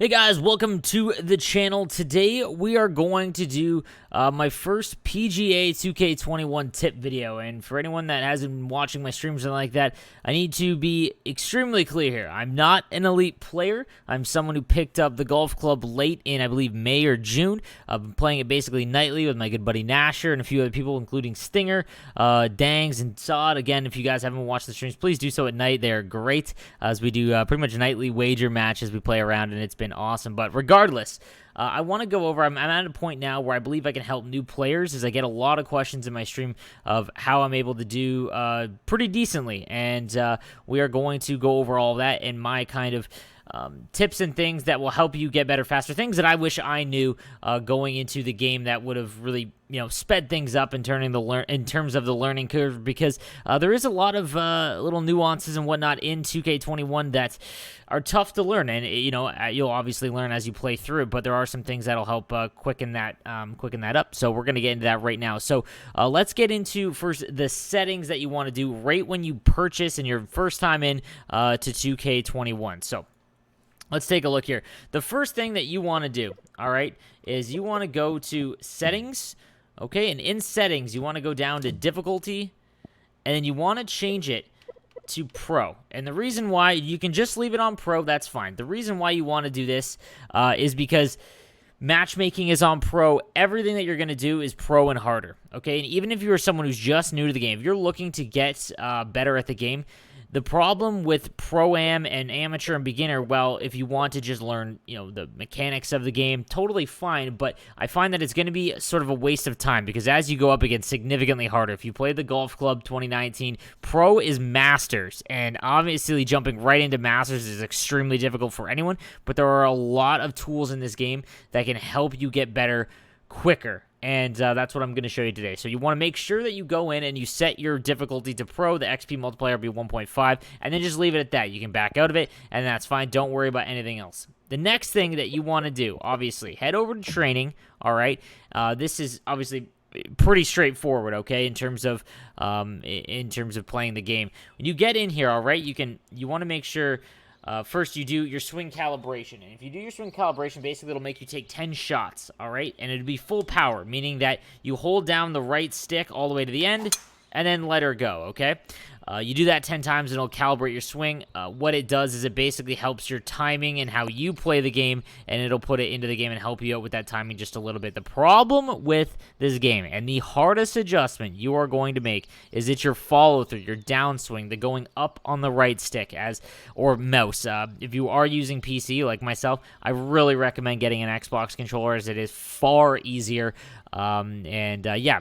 Hey guys, welcome to the channel. Today we are going to do my first PGA 2K21 tip video, and for anyone that hasn't been watching my streams and like that, I need to be extremely clear here. I'm not an elite player. I'm someone who picked up the golf club late in, I believe, May or June. I've been playing it basically nightly with my good buddy Nasher and a few other people, including Stinger, Dangs, and Sod. Again, if you guys haven't watched the streams, please do so at night. They are great, as we do pretty much nightly wager matches we play around, and it's been awesome. But regardless, I want to go over, I'm at a point now where I believe I can help new players, as I get a lot of questions in my stream of how I'm able to do pretty decently, and we are going to go over all that and my kind of tips and things that will help you get better faster, things that I wish I knew going into the game that would have really, sped things up in terms of the learning curve, because there is a lot of little nuances and whatnot in 2K21 that are tough to learn, and you'll obviously learn as you play through, but there are some things that'll help quicken that up. So we're going to get into that right now. So let's get into first the settings that you want to do right when you purchase and your first time in to 2K21. So let's take a look here. The first thing that you want to do, all right, is you want to go to settings, okay? And in settings, you want to go down to difficulty, and then you want to change it to pro. And the reason why, you can just leave it on pro, that's fine. The reason why you want to do this is because matchmaking is on pro. Everything that you're going to do is pro and harder, okay? And even if you're someone who's just new to the game, if you're looking to get better at the game, the problem with Pro-Am and Amateur and Beginner, well, if you want to just learn, the mechanics of the game, totally fine, but I find that it's going to be sort of a waste of time, because as you go up against significantly harder, if you play the Golf Club 2019, Pro is Masters, and obviously jumping right into Masters is extremely difficult for anyone, but there are a lot of tools in this game that can help you get better quicker. And that's what I'm going to show you today. So you want to make sure that you go in and you set your difficulty to pro. The XP multiplier will be 1.5, and then just leave it at that. You can back out of it, and that's fine. Don't worry about anything else. The next thing that you want to do, obviously, head over to training, all right? This is obviously pretty straightforward, okay, in terms of playing the game. When you get in here, all right, you want to make sure first, you do your swing calibration. And if you do your swing calibration, basically it'll make you take 10 shots, all right? And it'll be full power, meaning that you hold down the right stick all the way to the end and then let her go, okay? You do that 10 times and it'll calibrate your swing. What it does is it basically helps your timing and how you play the game, and it'll put it into the game and help you out with that timing just a little bit. The problem with this game, and the hardest adjustment you are going to make, is it's your follow-through, your downswing, the going up on the right stick or mouse. If you are using PC like myself, I really recommend getting an Xbox controller, as it is far easier. Yeah.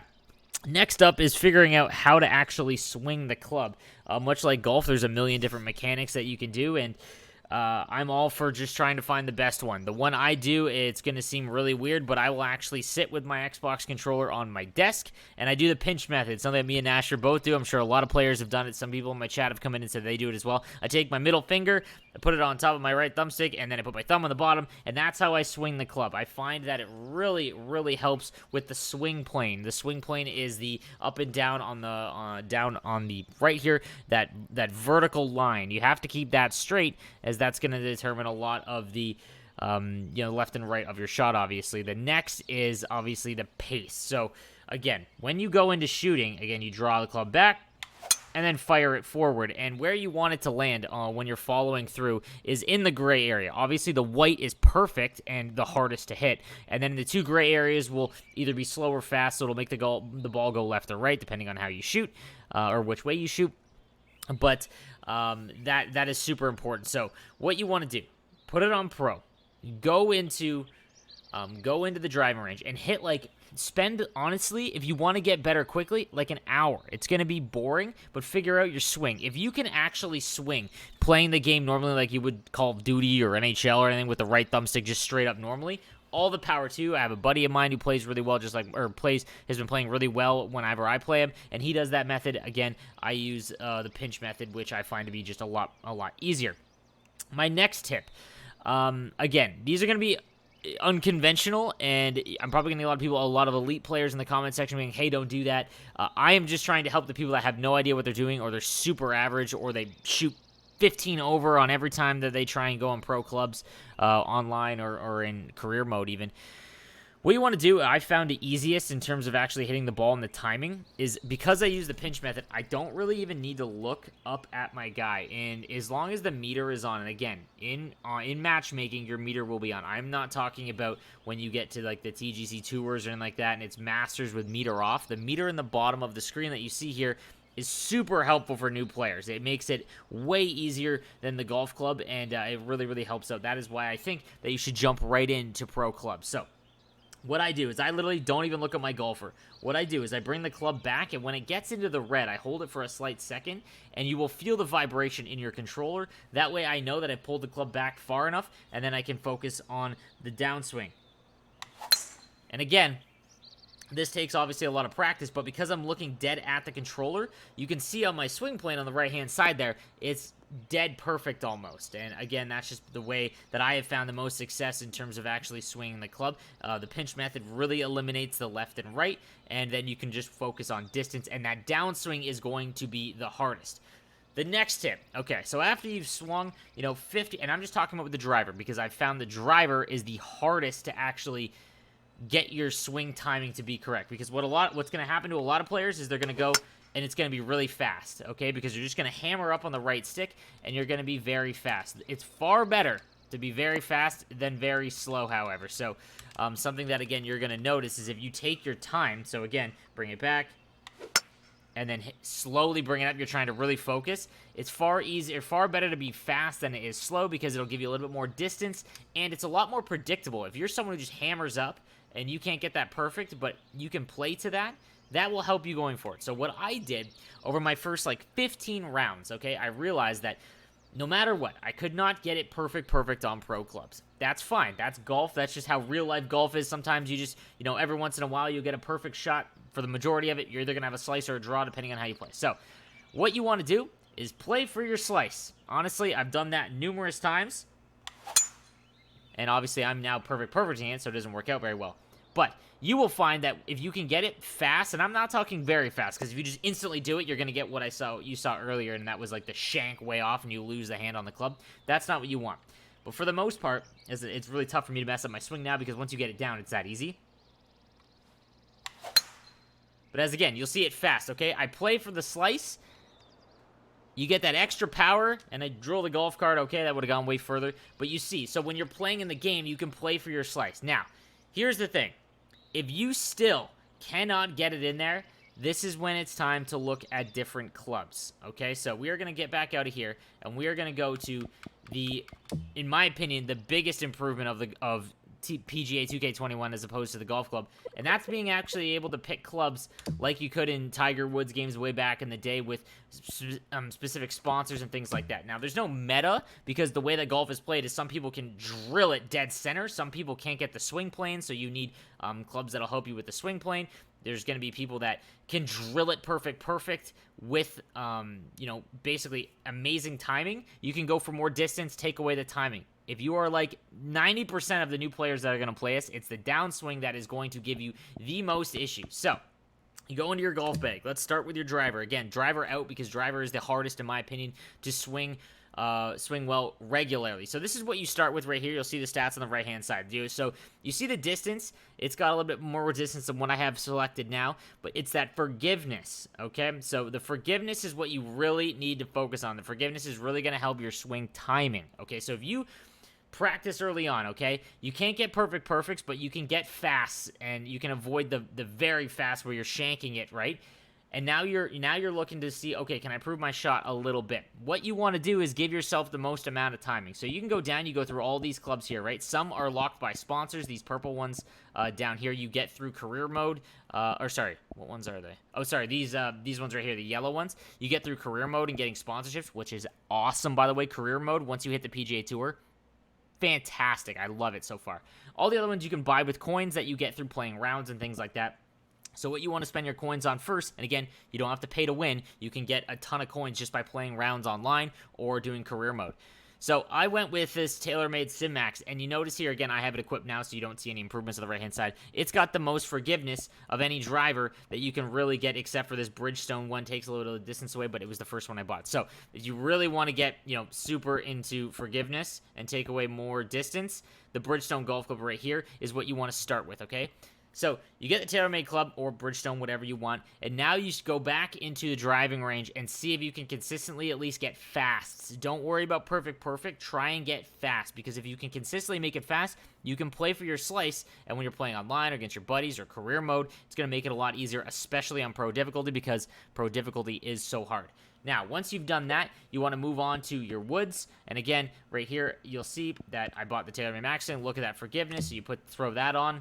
Next up is figuring out how to actually swing the club. Much like golf, there's a million different mechanics that you can do, and I'm all for just trying to find the best one. The one I do, it's going to seem really weird, but I will actually sit with my Xbox controller on my desk, and I do the pinch method, something that me and Asher both do. I'm sure a lot of players have done it. Some people in my chat have come in and said they do it as well. I take my middle finger, I put it on top of my right thumbstick, and then I put my thumb on the bottom, and that's how I swing the club. I find that it really, really helps with the swing plane. The swing plane is the up and down on the right here, that vertical line. You have to keep that straight, as that's going to determine a lot of the left and right of your shot, obviously. The next is obviously the pace. So again, when you go into shooting, again, you draw the club back and then fire it forward. And where you want it to land when you're following through is in the gray area. Obviously, the white is perfect and the hardest to hit. And then the two gray areas will either be slow or fast, so it'll make the ball go left or right, depending on how you shoot or which way you shoot. But that is super important. So what you want to do, put it on pro. Go into the driving range and hit, spend, honestly, if you want to get better quickly, an hour. It's going to be boring, but figure out your swing. If you can actually swing playing the game normally like you would Call of Duty or NHL or anything with the right thumbstick just straight up normally, all the power to you. I have a buddy of mine who plays really well, has been playing really well whenever I play him, and he does that method. Again, I use the pinch method, which I find to be just a lot easier. My next tip, again, these are going to be unconventional, and I'm probably going to get a lot of elite players in the comment section being, hey, don't do that. I am just trying to help the people that have no idea what they're doing, or they're super average, or they shoot 15 over on every time that they try and go on pro clubs online or in career mode even. What you want to do, I found the easiest in terms of actually hitting the ball and the timing, is because I use the pinch method, I don't really even need to look up at my guy. And as long as the meter is on, and again, in matchmaking, your meter will be on. I'm not talking about when you get to like the TGC Tours or anything like that, and it's Masters with meter off. The meter in the bottom of the screen that you see here is super helpful for new players. It makes it way easier than the golf club, and it really, really helps out. That is why I think that you should jump right into pro clubs. So what I do is I literally don't even look at my golfer. What I do is I bring the club back, and when it gets into the red, I hold it for a slight second, and you will feel the vibration in your controller. That way I know that I pulled the club back far enough, and then I can focus on the downswing. And again, this takes obviously a lot of practice, but because I'm looking dead at the controller, you can see on my swing plane on the right-hand side there, it's dead perfect almost. And again, that's just the way that I have found the most success in terms of actually swinging the club. The pinch method really eliminates the left and right, and then you can just focus on distance, and that downswing is going to be the hardest. The next tip, okay, so after you've swung, 50, and I'm just talking about with the driver, because I've found the driver is the hardest to actually get your swing timing to be correct, because what's going to happen to a lot of players is they're going to go and it's going to be really fast, okay, because you're just going to hammer up on the right stick and you're going to be very fast. It's far better to be very fast than very slow, however. So something that, again, you're going to notice is if you take your time, so again, bring it back and then slowly bring it up, you're trying to really focus. It's far better to be fast than it is slow, because it'll give you a little bit more distance, and it's a lot more predictable. If you're someone who just hammers up and you can't get that perfect, but you can play to that, that will help you going forward. So what I did over my first, 15 rounds, okay, I realized that no matter what, I could not get it perfect on pro clubs. That's fine. That's golf. That's just how real-life golf is. Sometimes you just, every once in a while you'll get a perfect shot. For the majority of it, you're either going to have a slice or a draw, depending on how you play. So what you want to do is play for your slice. Honestly, I've done that numerous times. And obviously, I'm now perfecting it, so it doesn't work out very well. But you will find that if you can get it fast, and I'm not talking very fast, because if you just instantly do it, you're going to get what you saw earlier, and that was like the shank way off, and you lose the hand on the club. That's not what you want. But for the most part, it's really tough for me to mess up my swing now, because once you get it down, it's that easy. But as again, you'll see it fast, okay? I play for the slice. You get that extra power, and I drill the golf cart. Okay, that would have gone way further. But you see, so when you're playing in the game, you can play for your slice. Now, here's the thing. If you still cannot get it in there, this is when it's time to look at different clubs. Okay, so we are going to get back out of here, and we are going to go to in my opinion, the biggest improvement of PGA 2K21 as opposed to the golf club, and that's being actually able to pick clubs like you could in Tiger Woods games way back in the day with specific sponsors and things like that. Now, there's no meta, because the way that golf is played is some people can drill it dead center, some people can't get the swing plane, so you need clubs that'll help you with the swing plane. There's going to be people that can drill it perfect with, basically amazing timing. You can go for more distance, take away the timing. If you are like 90% of the new players that are going to play us, it's the downswing that is going to give you the most issues. So, you go into your golf bag. Let's start with your driver. Again, driver out, because driver is the hardest, in my opinion, to swing well regularly. So this is what you start with right here. You'll see the stats on the right-hand side. So you see the distance. It's got a little bit more distance than what I have selected now, but it's that forgiveness, okay? So the forgiveness is what you really need to focus on. The forgiveness is really going to help your swing timing, okay? So if you practice early on, okay? You can't get perfects, but you can get fast, and you can avoid the very fast where you're shanking it, right? And now you're looking to see, okay, can I improve my shot a little bit? What you want to do is give yourself the most amount of timing. So you can go down, you go through all these clubs here, right? Some are locked by sponsors. These purple ones down here, you get through career mode. What ones are they? Oh, sorry, these ones right here, the yellow ones. You get through career mode and getting sponsorships, which is awesome, by the way. Career mode, once you hit the PGA Tour, fantastic. I love it so far. All the other ones you can buy with coins that you get through playing rounds and things like that. So what you want to spend your coins on first, and again, you don't have to pay to win. You can get a ton of coins just by playing rounds online or doing career mode. So I went with this TaylorMade SimMax, and you notice here, again, I have it equipped now, so you don't see any improvements on the right-hand side. It's got the most forgiveness of any driver that you can really get, except for this Bridgestone one. Takes a little distance away, but it was the first one I bought. So if you really want to get, super into forgiveness and take away more distance, the Bridgestone Golf Club right here is what you want to start with, okay? So you get the TaylorMade Club or Bridgestone, whatever you want, and now you should go back into the driving range and see if you can consistently at least get fast. Don't worry about perfect. Try and get fast, because if you can consistently make it fast, you can play for your slice, and when you're playing online or against your buddies or career mode, it's going to make it a lot easier, especially on pro difficulty, because pro difficulty is so hard. Now, once you've done that, you want to move on to your woods. And again, right here, you'll see that I bought the TaylorMade Max. Look at that forgiveness. So you throw that on.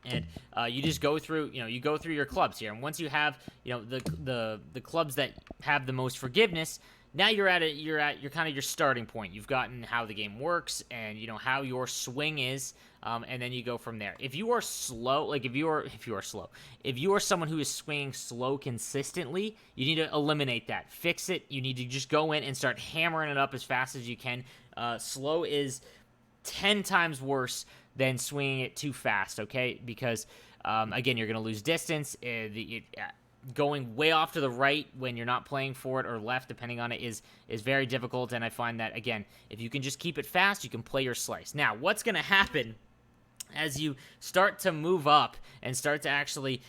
And you just go through, you go through your clubs here, and once you have, the clubs that have the most forgiveness, now you're kind of your starting point. You've gotten how the game works, and how your swing is, and then you go from there. If you are slow, like if you are someone who is swinging slow consistently, you need to eliminate that, fix it. You need to just go in and start hammering it up as fast as you can. Slow is 10 times worse than swinging it too fast, okay? Because, again, you're going to lose distance. Going way off to the right when you're not playing for it, or left, depending on it, is very difficult. And I find that, again, if you can just keep it fast, you can play your slice. Now, what's going to happen as you start to move up and start to actually,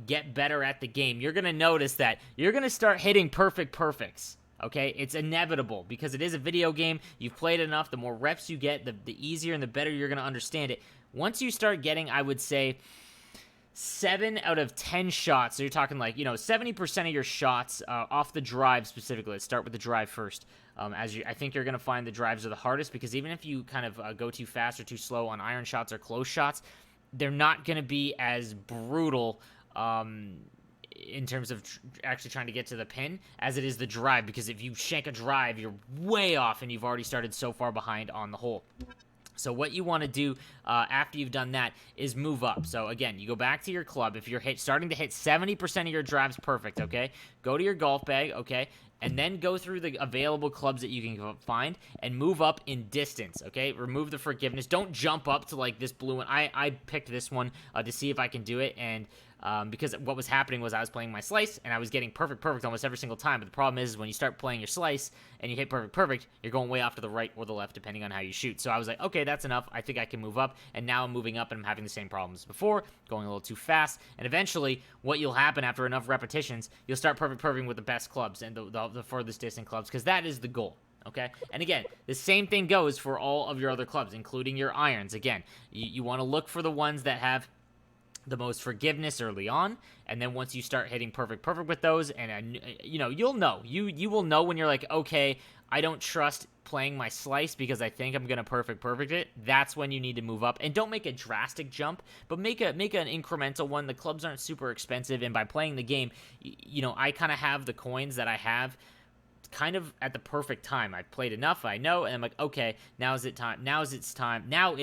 get better at the game, you're going to notice that you're going to start hitting perfects. Okay, it's inevitable, because it is a video game. You've played enough. The more reps you get, the easier and the better you're going to understand it. Once you start getting, I would say, 7 out of 10 shots, so you're talking like, 70% of your shots off the drive specifically. Let's start with the drive first. I think you're going to find the drives are the hardest, because even if you kind of go too fast or too slow on iron shots or close shots, they're not going to be as brutal in terms of actually trying to get to the pin as it is the drive, because if you shank a drive, you're way off and you've already started so far behind on the hole. So what you want to do after you've done that is move up. So again, you go back to your club. If you're starting to hit 70% of your drives perfect, okay, go to your golf bag, okay, and then go through the available clubs that you can find and move up in distance, okay? Remove the forgiveness. Don't jump up to like this blue one. I picked this one to see if I can do it, and because what was happening was I was playing my slice, and I was getting perfect almost every single time. But the problem is when you start playing your slice and you hit perfect, you're going way off to the right or the left, depending on how you shoot. So I was like, okay, that's enough. I think I can move up. And now I'm moving up, and I'm having the same problems as before, going a little too fast. And eventually, what will happen after enough repetitions, you'll start perfecting with the best clubs and the furthest distant clubs, because that is the goal. Okay, and again, the same thing goes for all of your other clubs, including your irons. Again, you want to look for the ones that have the most forgiveness early on, and then once you start hitting perfect with those, and you'll know, you will know when you're like, okay, I don't trust playing my slice because I think I'm gonna perfect it. That's when you need to move up, and don't make a drastic jump, but make an incremental one. The clubs aren't super expensive, and by playing the game, I kind of have the coins that I have kind of at the perfect time. I've played enough, I know, and I'm like, okay, now it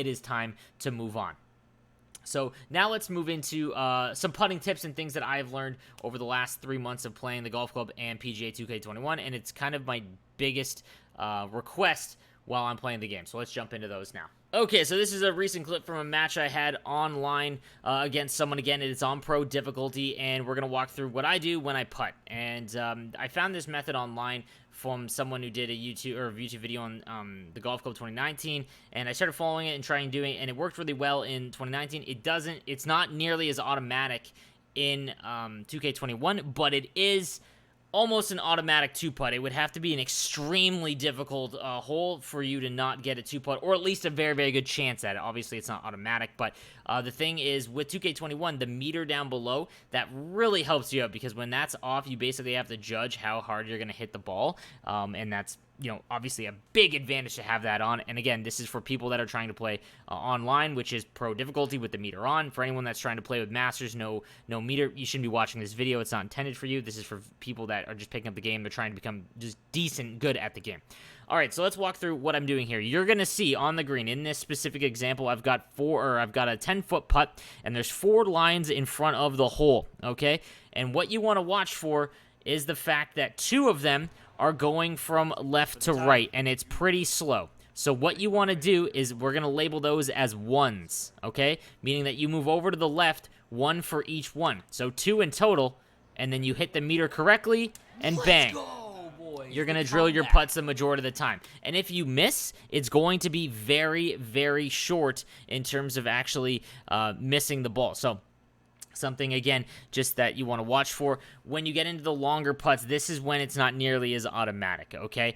is time to move on. So now let's move into some putting tips and things that I've learned over the last 3 months of playing the golf club and PGA 2K21, and it's kind of my biggest request while I'm playing the game. So let's jump into those now. Okay, so this is a recent clip from a match I had online against someone. Again, it's on pro difficulty, and we're going to walk through what I do when I putt. And I found this method online from someone who did a YouTube video on the Golf Club 2019, and I started following it and trying doing it, and it worked really well in 2019. It's not nearly as automatic in 2K21, but it is almost an automatic two-putt. It would have to be an extremely difficult hole for you to not get a two-putt, or at least a very, very good chance at it. Obviously, it's not automatic, but the thing is, with 2K21, the meter down below, that really helps you out, because when that's off, you basically have to judge how hard you're going to hit the ball, and that's obviously a big advantage to have that on. And again, this is for people that are trying to play online, which is pro difficulty with the meter on. For anyone that's trying to play with Masters, no meter, you shouldn't be watching this video. It's not intended for you. This is for people that are just picking up the game. They're trying to become just decent, good at the game. All right, so let's walk through what I'm doing here. You're going to see on the green, in this specific example, I've got a 10-foot putt, and there's 4 lines in front of the hole, okay? And what you want to watch for is the fact that 2 of them are going from left to right, and it's pretty slow. So what you want to do is we're going to label those as ones, okay? Meaning that you move over to the left, one for each one. So 2 in total, and then you hit the meter correctly, and bang. You're going to drill your putts the majority of the time. And if you miss, it's going to be very, very short in terms of actually missing the ball. So something, again, just that you want to watch for. When you get into the longer putts, this is when it's not nearly as automatic, okay?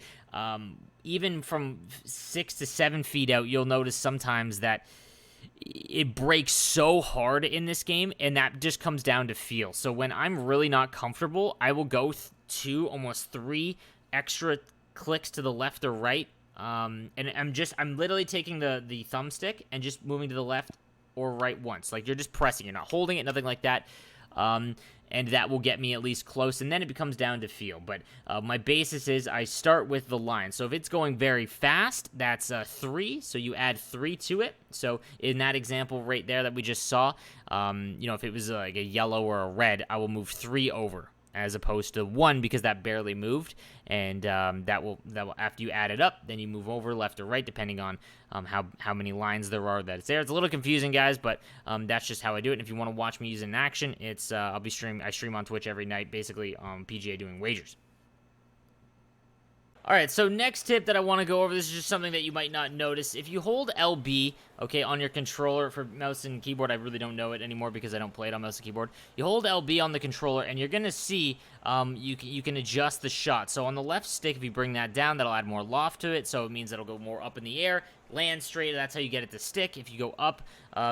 Even from 6 to 7 feet out, you'll notice sometimes that it breaks so hard in this game, and that just comes down to feel. So when I'm really not comfortable, I will go 2, almost 3 extra clicks to the left or right, and I'm literally taking the thumbstick and just moving to the left or right once. Like, you're just pressing, you're not holding it, nothing like that. And that will get me at least close, and then it becomes down to feel. But my basis is I start with the line. So if it's going very fast, that's 3, so you add 3 to it. So in that example right there that we just saw, if it was like a yellow or a red, I will move 3 over, as opposed to 1, because that barely moved, and that will after you add it up, then you move over left or right depending on how many lines there are that it's there. It's a little confusing, guys, but that's just how I do it. And if you want to watch me use it in action, it's I stream on Twitch every night, basically PGA doing wagers. All right, so next tip that I want to go over, this is just something that you might not notice. If you hold LB, okay, on your controller for mouse and keyboard, I really don't know it anymore because I don't play it on mouse and keyboard. You hold LB on the controller, and you're going to see you can adjust the shot. So on the left stick, if you bring that down, that'll add more loft to it, so it means it'll go more up in the air, land straight. That's how you get it to stick. If you go up,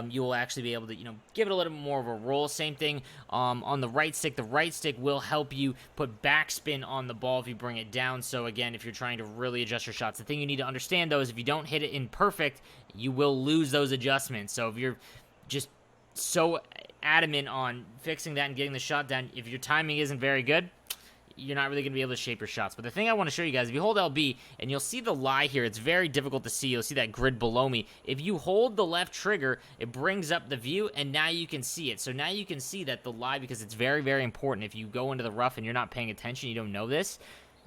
you will actually be able to, give it a little bit more of a roll. Same thing on the right stick. The right stick will help you put backspin on the ball if you bring it down. So again, if you're trying to really adjust your shots, the thing you need to understand, though, is if you don't hit it in perfect, you will lose those adjustments. So if you're just so adamant on fixing that and getting the shot down, if your timing isn't very good, you're not really going to be able to shape your shots. But the thing I want to show you guys, if you hold LB, and you'll see the lie here, it's very difficult to see. You'll see that grid below me. If you hold the left trigger, it brings up the view, and now you can see it. So now you can see that the lie, because it's very, very important. If you go into the rough and you're not paying attention, you don't know this,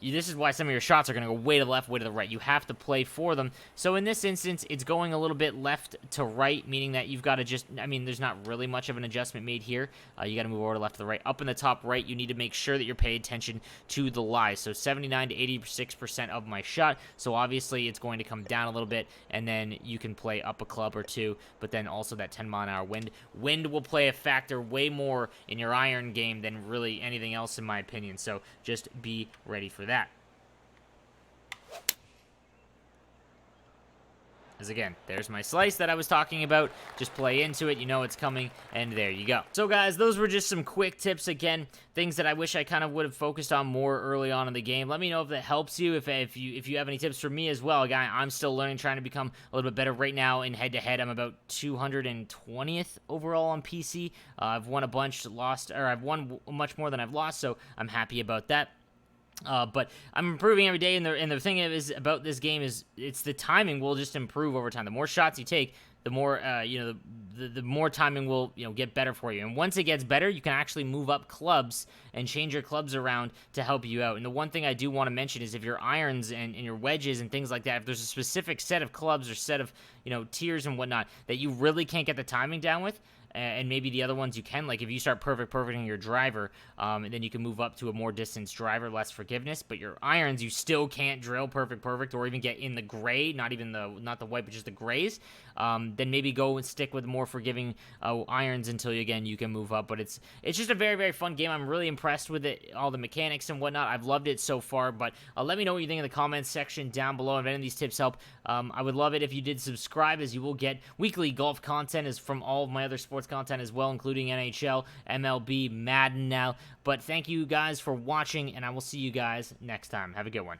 this is why some of your shots are going to go way to the left, way to the right. You have to play for them. So in this instance, it's going a little bit left to right, meaning that you've got to just, there's not really much of an adjustment made here. You got to move over to left to the right. Up in the top right, you need to make sure that you're paying attention to the lie. So 79 to 86% of my shot. So obviously, it's going to come down a little bit, and then you can play up a club or 2, but then also that 10-mile-an-hour wind. Wind will play a factor way more in your iron game than really anything else, in my opinion. So just be ready for that. As again, there's my slice that I was talking about. Just play into it, you know it's coming, and there you go. So guys, those were just some quick tips. Again, things that I wish I kind of would have focused on more early on in the game. Let me know if that helps you. If you have any tips for me as well. Again, I'm still learning, trying to become a little bit better. Right now in head-to-head, I'm about 220th overall on PC. I've won a bunch, I've won much more than I've lost, so I'm happy about that. But I'm improving every day, and the thing is about this game is it's the timing will just improve over time. The more shots you take, the more the more timing will get better for you. And once it gets better, you can actually move up clubs and change your clubs around to help you out. And the one thing I do want to mention is if your irons and your wedges and things like that, if there's a specific set of clubs or set of tiers and whatnot that you really can't get the timing down with, and maybe the other ones you can, like if you start perfecting your driver, and then you can move up to a more distance driver, less forgiveness, but your irons, you still can't drill perfect, or even get in the gray, not the white, but just the grays, then maybe go and stick with more forgiving irons until, you can move up. But it's just a very, very fun game. I'm really impressed with it, all the mechanics and whatnot. I've loved it so far, but let me know what you think in the comments section down below. If any of these tips help, I would love it if you did subscribe, as you will get weekly golf content as from all of my other sports content as well, including NHL, MLB, Madden now. But thank you guys for watching, and I will see you guys next time. Have a good one.